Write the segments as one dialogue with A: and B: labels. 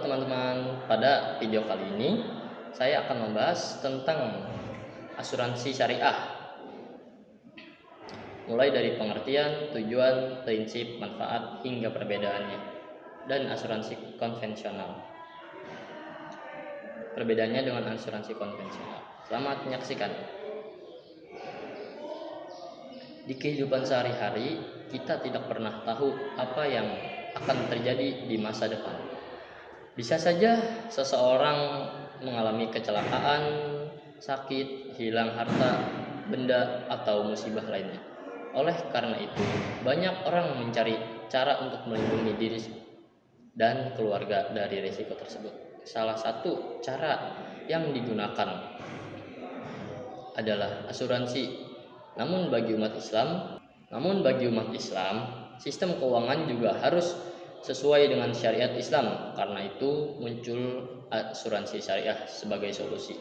A: teman-teman, pada video kali ini saya akan membahas tentang asuransi syariah, mulai dari pengertian, tujuan, prinsip, manfaat, hingga perbedaannya, dan asuransi konvensional. Perbedaannya dengan asuransi konvensional. Selamat menyaksikan. Di kehidupan sehari-hari, kita tidak pernah tahu apa yang akan terjadi di masa depan. Bisa saja seseorang mengalami kecelakaan, sakit, hilang harta, benda, atau musibah lainnya. Oleh karena itu, banyak orang mencari cara untuk melindungi diri dan keluarga dari risiko tersebut. Salah satu cara yang digunakan adalah asuransi. Namun bagi umat Islam, sistem keuangan juga harus sesuai dengan syariat Islam. Karena itu muncul asuransi syariah sebagai solusi.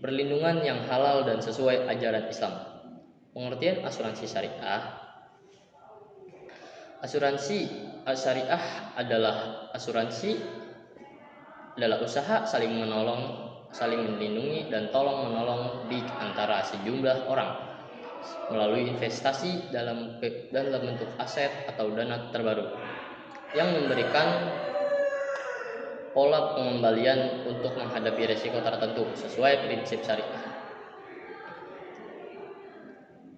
A: Perlindungan yang halal dan sesuai ajaran Islam. Pengertian asuransi syariah. Asuransi syariah adalah usaha saling menolong, saling melindungi, dan tolong menolong di antara sejumlah orang melalui investasi dalam bentuk aset atau dana terbaru yang memberikan pola pengembalian untuk menghadapi risiko tertentu sesuai prinsip syariah.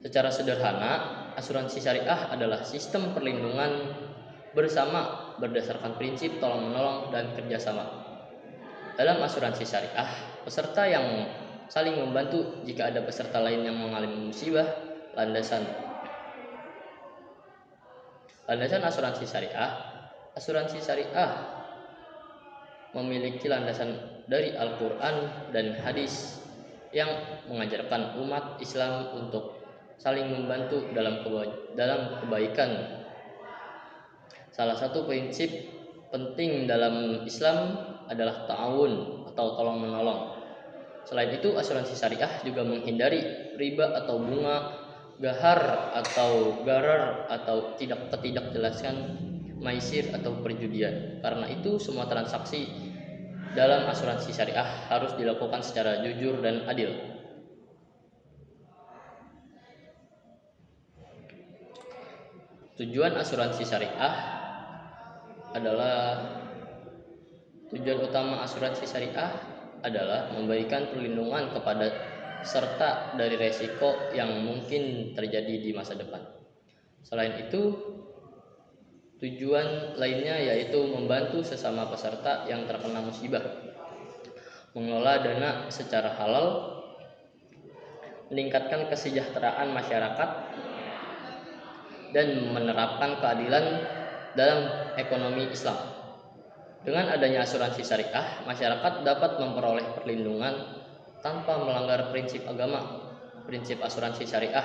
A: Secara sederhana, asuransi syariah adalah sistem perlindungan bersama berdasarkan prinsip tolong-menolong dan kerjasama. Dalam asuransi syariah, peserta yang saling membantu jika ada peserta lain yang mengalami musibah. Landasan asuransi syariah. Asuransi syariah memiliki landasan dari Al-Quran dan hadis yang mengajarkan umat Islam untuk saling membantu dalam kebaikan. Salah satu prinsip penting dalam Islam adalah ta'awun atau tolong menolong. Selain itu, asuransi syariah juga menghindari riba atau bunga, gahar atau garar, atau ketidakjelasan maisir atau perjudian. Karena itu, semua transaksi dalam asuransi syariah harus dilakukan secara jujur dan adil. Tujuan utama asuransi syariah adalah memberikan perlindungan kepada serta dari resiko yang mungkin terjadi di masa depan. Selain itu, tujuan lainnya yaitu membantu sesama peserta yang terkena musibah, mengelola dana secara halal, meningkatkan kesejahteraan masyarakat, dan menerapkan keadilan dalam ekonomi Islam. Dengan adanya asuransi syariah, masyarakat dapat memperoleh perlindungan tanpa melanggar prinsip agama. Prinsip asuransi syariah.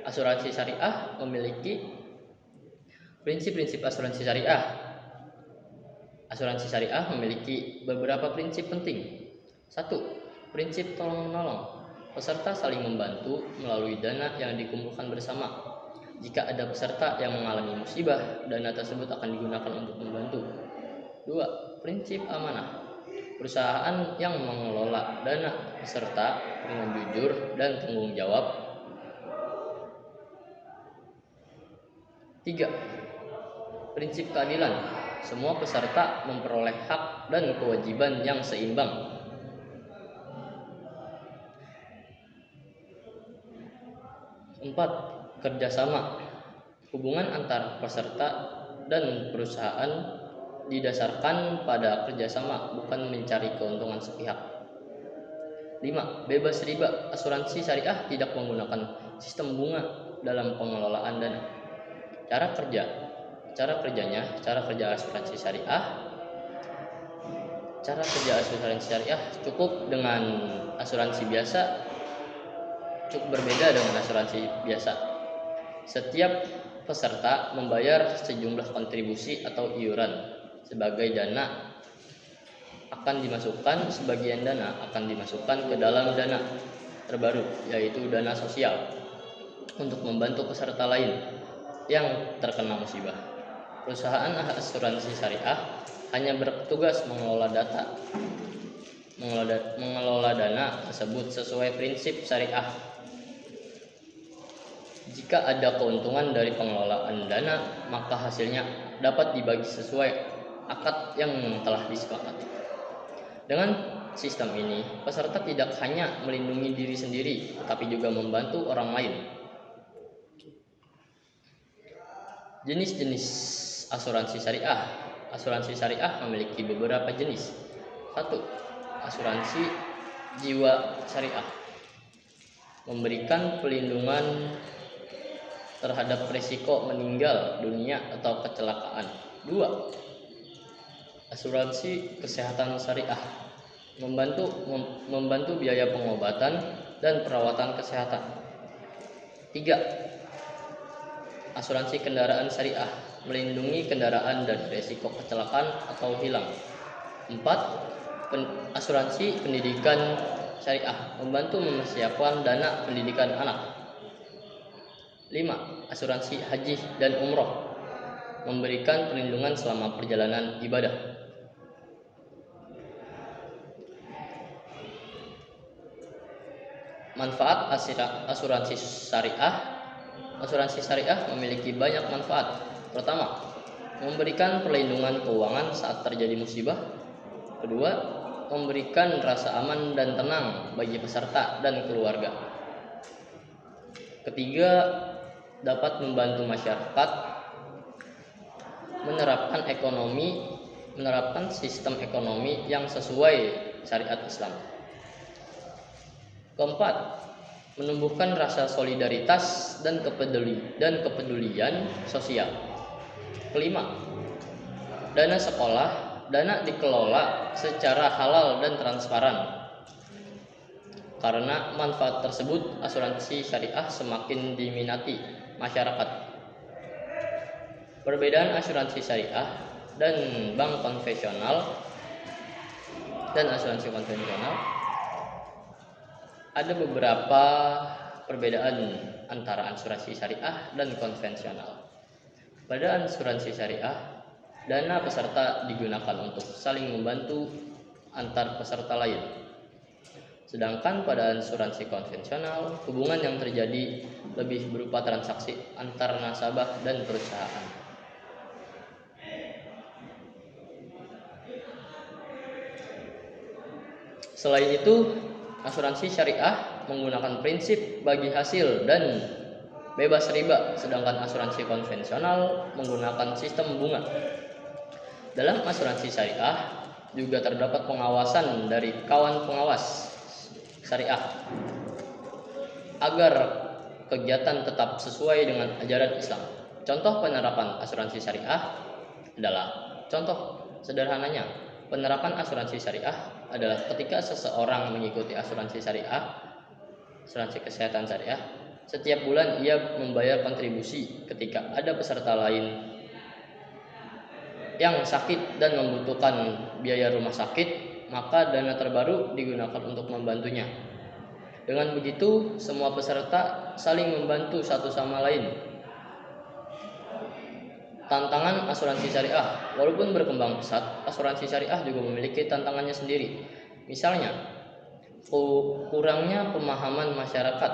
A: Asuransi syariah memiliki prinsip-prinsip asuransi syariah. Asuransi syariah memiliki beberapa prinsip penting. 1. Prinsip tolong-menolong. Peserta saling membantu melalui dana yang dikumpulkan bersama. Jika ada peserta yang mengalami musibah, dana tersebut akan digunakan untuk membantu. 2. Prinsip amanah. Perusahaan yang mengelola dana peserta dengan jujur dan tanggung jawab. 3. Prinsip keadilan. Semua peserta memperoleh hak dan kewajiban yang seimbang. 4. Kerjasama. Hubungan antar peserta dan perusahaan didasarkan pada kerjasama, bukan mencari keuntungan sepihak. 5. Bebas riba. Asuransi syariah tidak menggunakan sistem bunga dalam pengelolaan dana. Cara kerja asuransi syariah. Cara kerja asuransi syariah cukup berbeda dengan asuransi biasa. Setiap peserta membayar sejumlah kontribusi atau iuran. Sebagian dana akan dimasukkan ke dalam dana terbaru, yaitu dana sosial, untuk membantu peserta lain yang terkena musibah. Perusahaan asuransi syariah hanya bertugas mengelola dana tersebut sesuai prinsip syariah. Jika ada keuntungan dari pengelolaan dana, maka hasilnya dapat dibagi sesuai akad yang telah disepakati. Dengan sistem ini, peserta tidak hanya melindungi diri sendiri, tetapi juga membantu orang lain. Jenis-jenis asuransi syariah. Asuransi syariah memiliki beberapa jenis. 1. Asuransi jiwa syariah memberikan perlindungan terhadap risiko meninggal dunia atau kecelakaan. 2. Asuransi kesehatan syariah membantu biaya pengobatan dan perawatan kesehatan. 3. Asuransi kendaraan syariah melindungi kendaraan dari risiko kecelakaan atau hilang. 4. Asuransi pendidikan syariah membantu mempersiapkan dana pendidikan anak. 5. Asuransi haji dan umroh memberikan perlindungan selama perjalanan ibadah. Manfaat asuransi syariah. Asuransi syariah memiliki banyak manfaat. Pertama, memberikan perlindungan keuangan saat terjadi musibah. Kedua, memberikan rasa aman dan tenang bagi peserta dan keluarga. Ketiga, dapat membantu masyarakat menerapkan sistem ekonomi yang sesuai syariat Islam. Keempat, menumbuhkan rasa solidaritas dan kepedulian sosial. Kelima, dana dikelola secara halal dan transparan. Karena manfaat tersebut, asuransi syariah semakin diminati masyarakat. Perbedaan asuransi syariah dan bank konvensional dan asuransi konvensional. Ada beberapa perbedaan antara asuransi syariah dan konvensional. Pada asuransi syariah, dana peserta digunakan untuk saling membantu antar peserta lain. Sedangkan pada asuransi konvensional, hubungan yang terjadi lebih berupa transaksi antar nasabah dan perusahaan. Selain itu, asuransi syariah menggunakan prinsip bagi hasil dan bebas riba, sedangkan asuransi konvensional menggunakan sistem bunga. Dalam asuransi syariah juga terdapat pengawasan dari kawan pengawas syariah agar kegiatan tetap sesuai dengan ajaran Islam. Contoh penerapan asuransi syariah adalah, contoh sederhananya, penerapan asuransi syariah adalah ketika seseorang mengikuti asuransi syariah, asuransi kesehatan syariah, setiap bulan ia membayar kontribusi. Ketika ada peserta lain yang sakit dan membutuhkan biaya rumah sakit, maka dana terbaru digunakan untuk membantunya. Dengan begitu, semua peserta saling membantu satu sama lain. Tantangan asuransi syariah. Walaupun berkembang pesat, asuransi syariah juga memiliki tantangannya sendiri. Misalnya, kurangnya pemahaman masyarakat,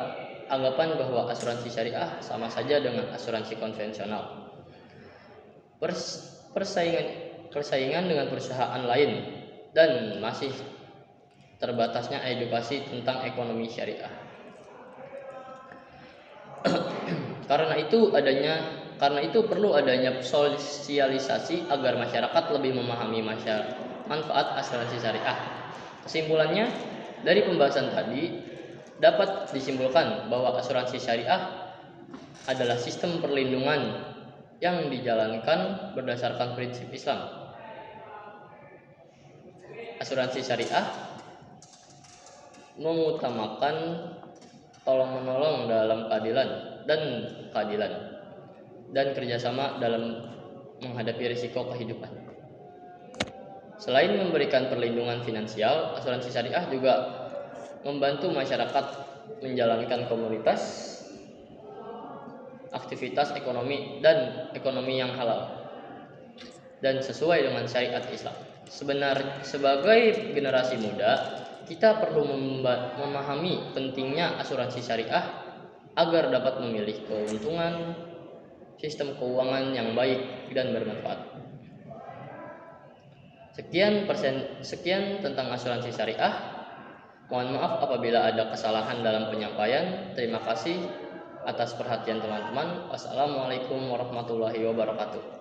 A: anggapan bahwa asuransi syariah sama saja dengan asuransi konvensional. Persaingan dengan perusahaan lain, dan masih terbatasnya edukasi tentang ekonomi syariah. Karena itu perlu adanya sosialisasi agar masyarakat lebih memahami manfaat asuransi syariah. Kesimpulannya, dari pembahasan tadi dapat disimpulkan bahwa asuransi syariah adalah sistem perlindungan yang dijalankan berdasarkan prinsip Islam. Asuransi syariah mengutamakan tolong-menolong dalam keadilan dan kerjasama dalam menghadapi risiko kehidupan. Selain memberikan perlindungan finansial, asuransi syariah juga membantu masyarakat menjalankan aktivitas ekonomi yang halal. dan sesuai dengan syariat Islam. Sebagai generasi muda, kita perlu memahami pentingnya asuransi syariah agar dapat memilih keuntungan sistem keuangan yang baik dan bermanfaat. Sekian tentang asuransi syariah. Mohon maaf apabila ada kesalahan dalam penyampaian. Terima kasih atas perhatian teman-teman. Wassalamualaikum warahmatullahi wabarakatuh.